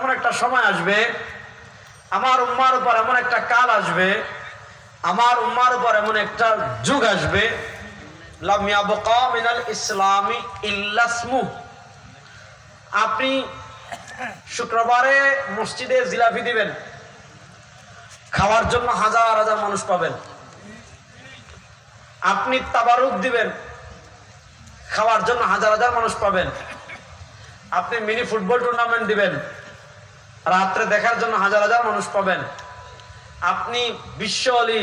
এমন একটা সময় আসবে, আমার উম্মার উপর এমন একটা কাল আসবে, আমার উম্মার উপর এমন একটা যুগ আসবে, লাম ইয়াবকা মিনাল ইসলামি ইল্লা ইসমুহু। আপনি শুক্রবারে মসজিদে জিলাপি দিবেন, খাওয়ার জন্য হাজার হাজার মানুষ পাবেন। আপনি তাবারুক দিবেন, খাওয়ার জন্য হাজার হাজার মানুষ পাবেন। আপনি মিনি ফুটবল টুর্নামেন্ট দিবেন, রাত্রে দেখার জন্য হাজার হাজার মানুষ পাবেন। আপনি বিশ্ব অলি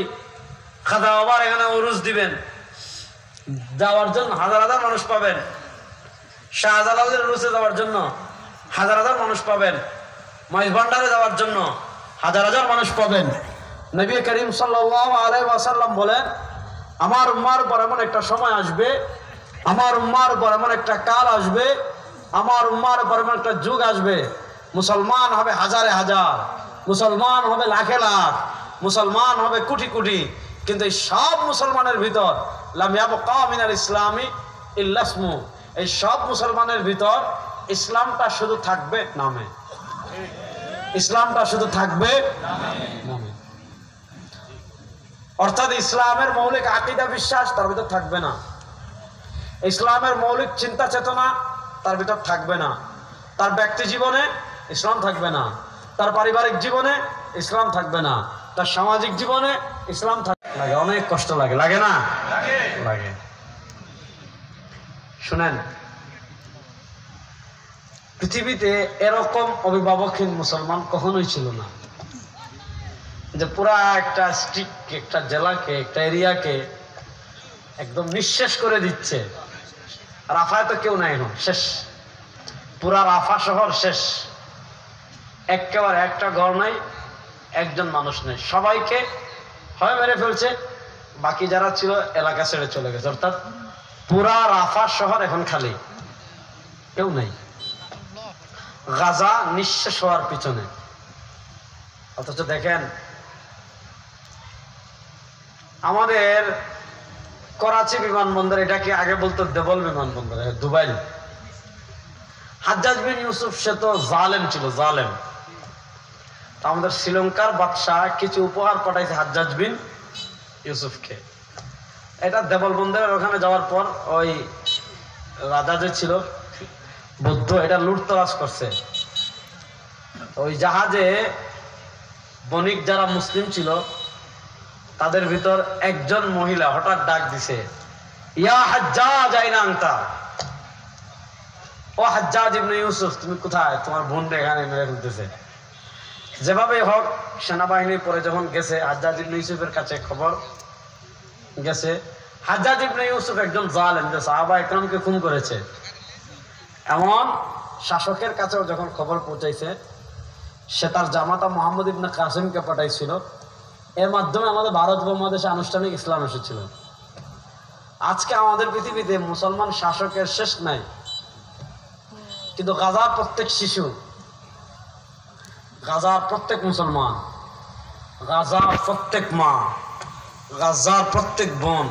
খাদা আবার এখানে উরুস দিবেন, যাওয়ার জন্য হাজার হাজার মানুষ পাবেন। শাহজালালের উরুসে যাওয়ার জন্য হাজার হাজার মানুষ পাবেন। মহিষ ভান্ডারে যাওয়ার জন্য হাজার হাজার মানুষ পাবেন। নবী করিম সাল্লাল্লাহু আলাইহি ওয়াসাল্লাম বলেন, আমার উম্মার উপর এমন একটা সময় আসবে, আমার উম্মার উপর এমন একটা কাল আসবে, আমার উম্মার উপর এমন একটা যুগ আসবে, মুসলমান হবে হাজারে হাজার, মুসলমান হবে লাখে লাখ, মুসলমান হবে কোটি কোটি, কিন্তু এই সব মুসলমানের ভিতর লাম ইয়াবকা মিনাল ইসলামি ইল্লা ইসমুহু, এই সব মুসলমানের ভিতর ইসলামটা শুধু থাকবে নামে, ইসলামটা শুধু থাকবে নামে। অর্থাৎ ইসলামের মৌলিক আকীদা বিশ্বাস তার ভিতর থাকবে না, ইসলামের মৌলিক চিন্তা চেতনা তার ভিতর থাকবে না, তার ব্যক্তি জীবনে ইসলাম থাকবে না, তার পারিবারিক জীবনে ইসলাম থাকবে না, তার সামাজিক জীবনে ইসলাম থাকবে। লাগে, অনেক কষ্ট লাগে, লাগে না? লাগে। শুনেন, পৃথিবীতে এরকম অভিভাবকহীন মুসলমান কখনোই ছিল না, যে পুরা একটা স্ট্রিক্ট, একটা জেলাকে, একটা এরিয়াকে একদম নিঃশেষ করে দিচ্ছে। রাফায় তো কেউ নাই, এখন শেষ, পুরা রাফা শহর শেষ, একেবারে একটা ঘর নাই, একজন মানুষ নেই, সবাইকে হয় মেরে ফেলছে, বাকি যারা ছিল এলাকা ছেড়ে চলে গেছে। অর্থাৎ পুরা রাফা শহর এখন খালি, কেউ নেই। গাজা নিঃশেষ হওয়ার পিছনে। অথচ দেখেন, আমাদের করাচি বিমানবন্দর, এটাকে আগে বলতো দেবল বিমানবন্দর, দুবাই। হাজ্জাজ বিন ইউসুফ সে তো জালেম ছিল, জালেম। আমাদের শ্রীলঙ্কার বাদশাহ কিছু উপহার পাঠাইছে হাজ্জাজ বিন ইউসুফকে। এটা দেবল বন্দরের ওখানে যাওয়ার পর ওই রাজা যে ছিল বৌদ্ধ, এটা লুটতরাজ করছে। ওই জাহাজে বণিক যারা মুসলিম ছিল তাদের ভিতর একজন মহিলা হঠাৎ ডাক দিছে, ইয়া হাজ্জাজ আইনা আনতা, ও হাজ্জাজ ইবনে ইউসুফ তুমি কোথায়, তোমার বোন এখানে মেরে ফেলতেছে। যেভাবে হোক সেনাবাহিনী পরে যখন গেছে হাজ্জাজ ইবনে ইউসুফের কাছে খবর গেছে, হাজ্জাজ ইবনে ইউসুফ একজন জালেম, যে সাহাবা ইকরামকে খুন করেছে, এমন শাসকের কাছেও যখন খবর পৌঁছাইছে, সে তার জামাতা মুহাম্মদ ইবনে কাসিমকে পাঠাইছিল। এর মাধ্যমে আমাদের ভারত উপমহাদেশে আনুষ্ঠানিক ইসলাম এসেছিল। আজকে আমাদের পৃথিবীতে মুসলমান শাসকের শেষ নাই, কিন্তু গাজার প্রত্যেক শিশু, গাজার প্রত্যেক মুসলমান, গাজার প্রত্যেক মা, গাজার প্রত্যেক বোন